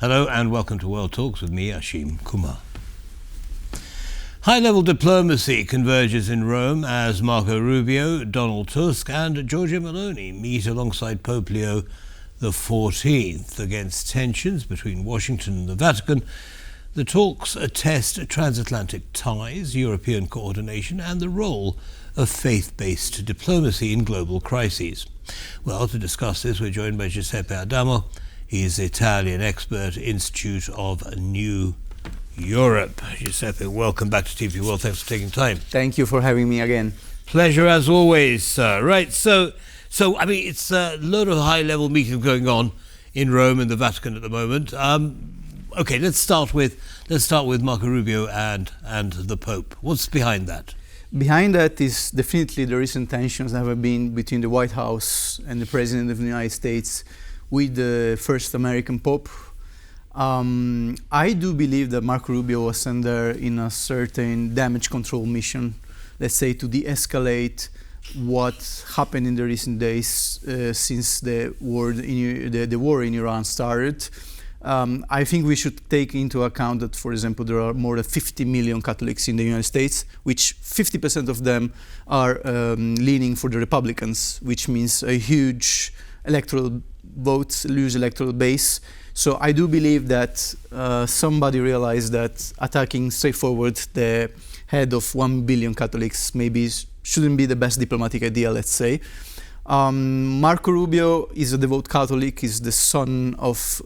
Hello and welcome to World Talks with me, Ashim Kumar. High-level diplomacy converges in Rome as Marco Rubio, Donald Tusk and Giorgia Meloni meet alongside Pope Leo XIV against tensions between Washington and the Vatican. The talks attest transatlantic ties, European coordination and the role of faith-based diplomacy in global crises. Well, to discuss this, we're joined by Giuseppe Adamo. He is Italian expert, Institute of New Europe. Giuseppe, welcome back to TV World. Thanks for taking time. Thank you for having me again. Pleasure as always, sir. Right, so I mean, it's a load of high-level meetings going on in Rome and the Vatican at the moment. Okay, let's start with Marco Rubio and the Pope. What's behind that? Behind that is definitely the recent tensions that have been between the White House and the President of the United States with the first American Pope. I do believe that Marco Rubio was sent there in a certain damage control mission, let's say, to de-escalate what happened in the recent days since the war in Iran started. I think we should take into account that, for example, there are more than 50 million Catholics in the United States, which 50% of them are leaning for the Republicans, which means a huge electoral votes, lose electoral base. So I do believe that somebody realized that attacking straightforward the head of 1 billion Catholics maybe shouldn't be the best diplomatic idea, let's say. Marco Rubio is a devout Catholic, is the son of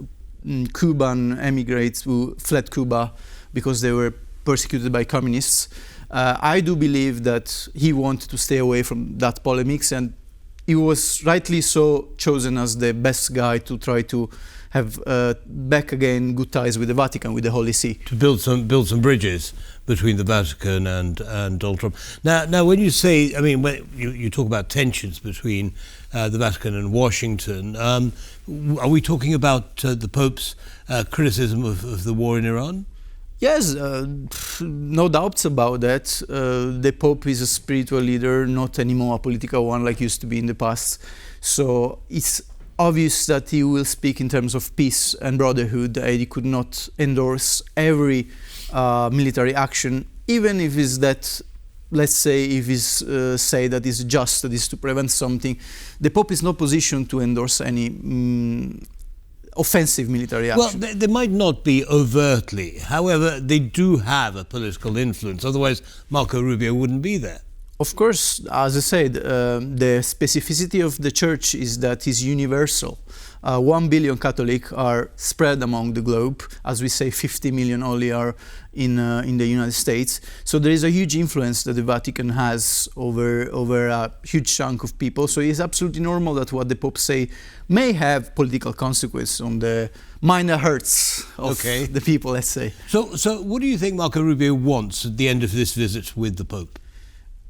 Cuban emigrants who fled Cuba because they were persecuted by communists. I do believe that he wanted to stay away from that polemics, and he was rightly so chosen as the best guy to try to have back again good ties with the Vatican, with the Holy See. To build some bridges between the Vatican and Donald Trump. Now, when you say, I mean, when you talk about tensions between the Vatican and Washington, are we talking about the Pope's criticism of the war in Iran? Yes, no doubts about that. The Pope is a spiritual leader, not anymore a political one like used to be in the past. So it's obvious that he will speak in terms of peace and brotherhood. He could not endorse every military action, even if it's that, let's say, if it's say that it's just, that is to prevent something. The Pope is not positioned to endorse any offensive military action. Well, they might not be overtly. However, they do have a political influence. Otherwise, Marco Rubio wouldn't be there. Of course, as I said, the specificity of the church is that it's universal. 1 billion Catholics are spread among the globe. As we say, 50 million only are in the United States. So there is a huge influence that the Vatican has over a huge chunk of people. So it's absolutely normal that what the Pope say may have political consequences on the minor hurts of the people, let's say. So what do you think Marco Rubio wants at the end of this visit with the Pope?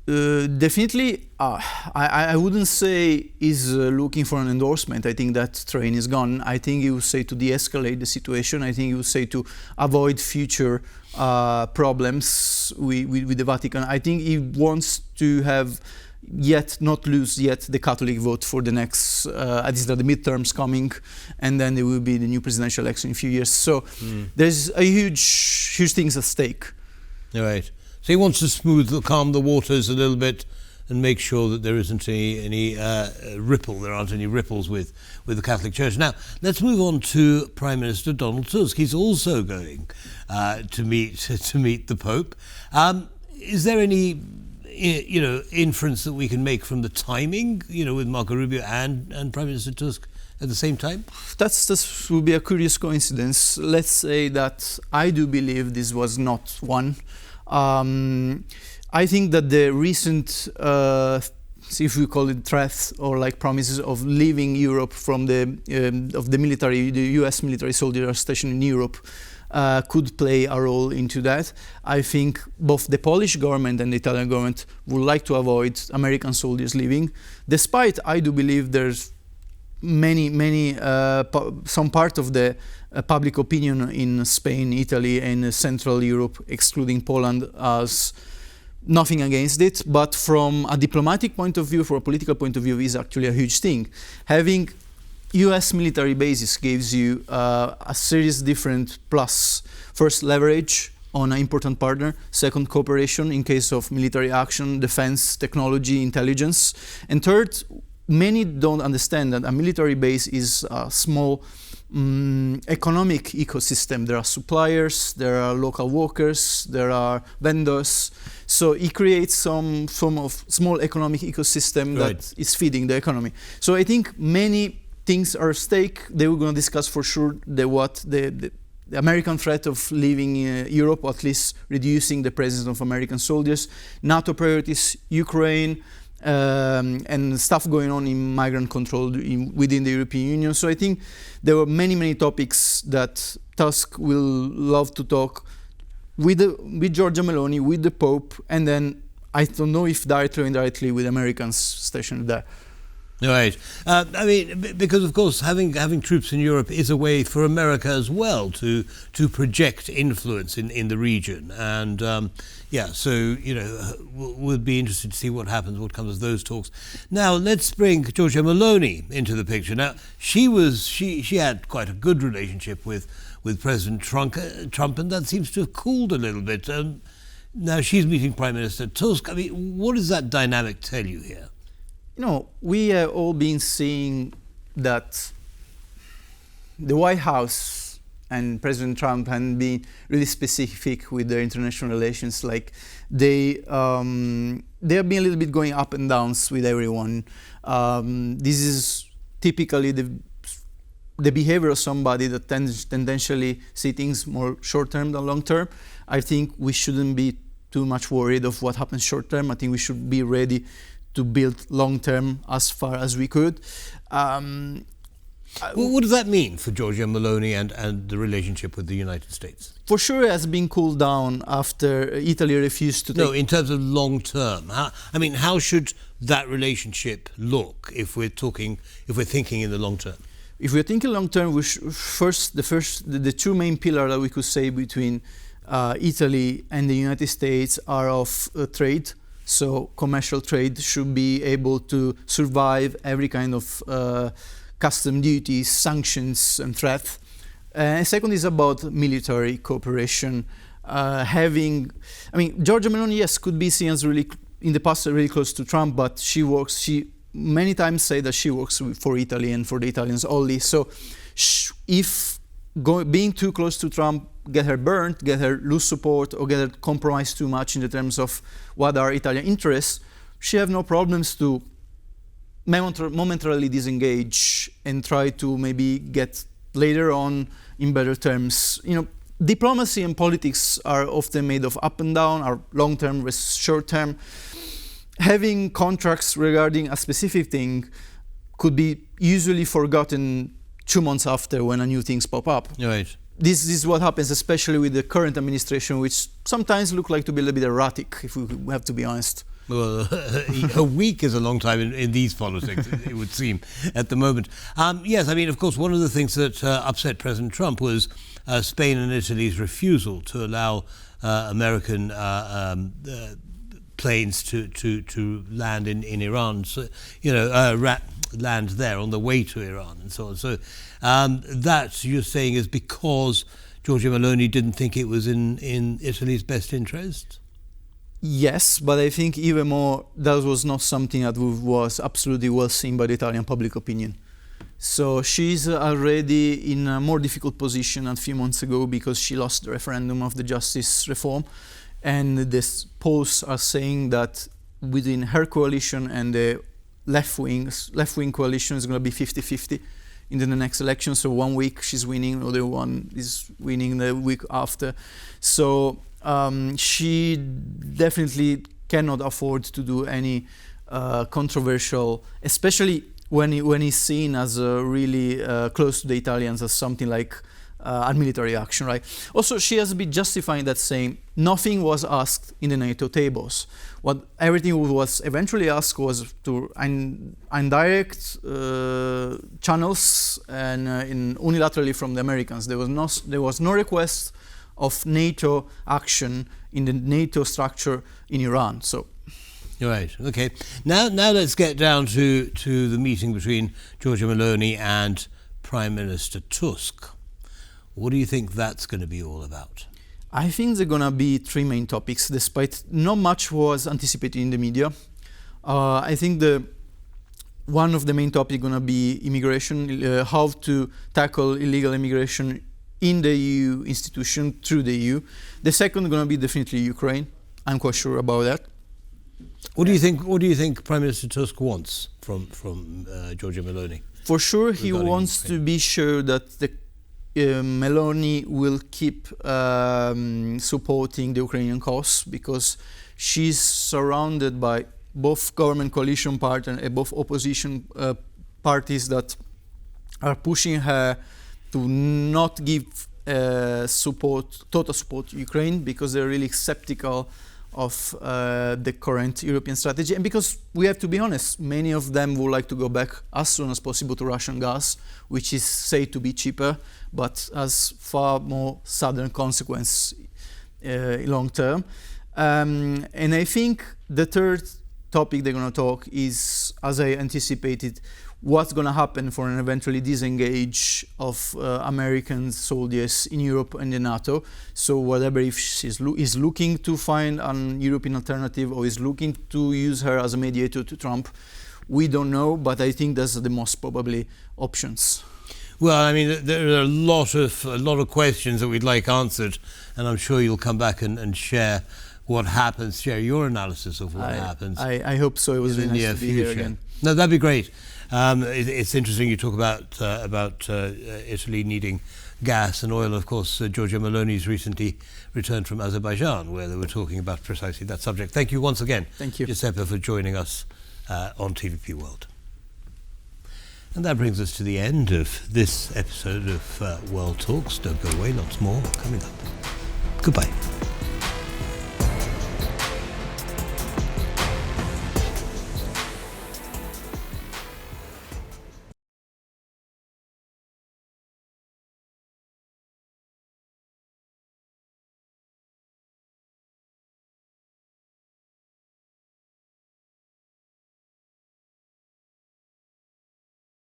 Definitely, I wouldn't say he's looking for an endorsement. I think that train is gone. I think he would say to de-escalate the situation. I think he would say to avoid future problems with the Vatican. I think he wants to have not lose the Catholic vote for the next, at least the midterms coming, and then there will be the new presidential election in a few years. So there's a huge things at stake. All right. So he wants to calm the waters a little bit and make sure that there isn't any ripple. There aren't any ripples with the Catholic Church. Now, let's move on to Prime Minister Donald Tusk. He's also going to meet the Pope. Is there any inference that we can make from the timing, with Marco Rubio and Prime Minister Tusk at the same time? That would be a curious coincidence. Let's say that I do believe this was not one. I think that the recent, if we call it threats or like promises of leaving Europe from the military, the U.S. military soldiers stationed in Europe, could play a role into that. I think both the Polish government and the Italian government would like to avoid American soldiers leaving, despite I do believe there's some part of the public opinion in Spain, Italy, and Central Europe, excluding Poland, as nothing against it. But from a diplomatic point of view, from a political point of view, is actually a huge thing. Having U.S. military bases gives you a series different plus. First, leverage on an important partner. Second, cooperation in case of military action, defense, technology, intelligence. And third, many don't understand that a military base is a small economic ecosystem. There are suppliers, there are local workers, there are vendors. So it creates some form of small economic ecosystem that is feeding the economy. So I think many things are at stake. They were going to discuss for sure the American threat of leaving Europe, or at least reducing the presence of American soldiers, NATO priorities, Ukraine, and stuff going on in migrant control within the European Union. So I think there were many topics that Tusk will love to talk with Giorgia Meloni, with the Pope, and then I don't know if directly or indirectly with Americans stationed there. Right. I mean, because of course having troops in Europe is a way for America as well to project influence in the region, and so we'll be interested to see what comes of those talks. Now let's bring Giorgia Meloni into the picture. Now she had quite a good relationship with President Trump, and that seems to have cooled a little bit. Now she's meeting Prime Minister Tusk. I mean, what does that dynamic tell you here? We have all been seeing that the White House and President Trump have been really specific with their international relations. Like they have been a little bit going up and downs with everyone. This is typically the behavior of somebody that tendentially see things more short-term than long-term. I think we shouldn't be too much worried of what happens short-term. I think we should be ready to build long-term as far as we could. What does that mean for Giorgia Meloni and the relationship with the United States? For sure it has been cooled down after Italy refused to take... No, in terms of long-term. How should that relationship look if we're thinking in the long term? If we're thinking long-term, the two main pillars that we could say between Italy and the United States are of trade. So commercial trade should be able to survive every kind of custom duties, sanctions, and threat. And second is about military cooperation. Giorgia Meloni, yes, could be seen as in the past really close to Trump, but she many times say that she works for Italy and for the Italians only. So if being too close to Trump get her burnt, get her lose support, or get her compromised too much in the terms of what are Italian interests, she have no problems to momentarily disengage and try to maybe get later on in better terms. Diplomacy and politics are often made of up and down, are long-term versus short-term. Having contracts regarding a specific thing could be usually forgotten 2 months after when a new things pop up. Right. This is what happens, especially with the current administration, which sometimes look like to be a little bit erratic, if we have to be honest. Well, a week is a long time in these politics, it would seem, at the moment. Yes, of course, one of the things that upset President Trump was Spain and Italy's refusal to allow American planes to land in Iran. So, land there on the way to Iran and so on. So that you're saying is because Giorgia Meloni didn't think it was in Italy's best interest? Yes, but I think even more that was not something that was absolutely well seen by the Italian public opinion. So she's already in a more difficult position a few months ago because she lost the referendum of the justice reform, and the polls are saying that within her coalition and the left-wing coalition is going to be 50-50 in the next election. So 1 week she's winning, other one is winning the week after. So she definitely cannot afford to do any controversial, especially when he's seen as really close to the Italians as something like a military action, right? Also, she has been justifying that, saying nothing was asked in the NATO tables. Everything was eventually asked was to indirect channels and unilaterally from the Americans. There was no request of NATO action in the NATO structure in Iran. So Right. Okay. Now let's get down to the meeting between Giorgia Meloni and Prime Minister Tusk. What do you think that's going to be all about? I think there are going to be three main topics, despite not much was anticipated in the media. I think one of the main topics is going to be immigration, how to tackle illegal immigration in the EU institution through the EU. The second is going to be definitely Ukraine. I'm quite sure about that. What do you think? What do you think Prime Minister Tusk wants from Giorgia Meloni? For sure, he wants to be sure that the Meloni will keep supporting the Ukrainian cause, because she's surrounded by both government coalition partners and both opposition parties that are pushing her to not give total support to Ukraine, because they're really skeptical of the current European strategy, and because we have to be honest, many of them would like to go back as soon as possible to Russian gas, which is said to be cheaper, but has far more sudden consequence long term. And I think the third topic they're going to talk is, as I anticipated, what's going to happen for an eventually disengage of American soldiers in Europe and in NATO. So whatever, if she's is looking to find an European alternative or is looking to use her as a mediator to Trump, we don't know, but I think that's the most probably options. Well, I mean, there are a lot of questions that we'd like answered, and I'm sure you'll come back and share what happens, share your analysis of what happens. I hope so. It was really nice to be here again. No, that'd be great. It's interesting you talk about Italy needing gas and oil. Of course, Giorgia Meloni's recently returned from Azerbaijan, where they were talking about precisely that subject. Thank you once again, Thank you, Giuseppe, for joining us on TVP World. And that brings us to the end of this episode of World Talks. Don't go away, lots more coming up. Goodbye.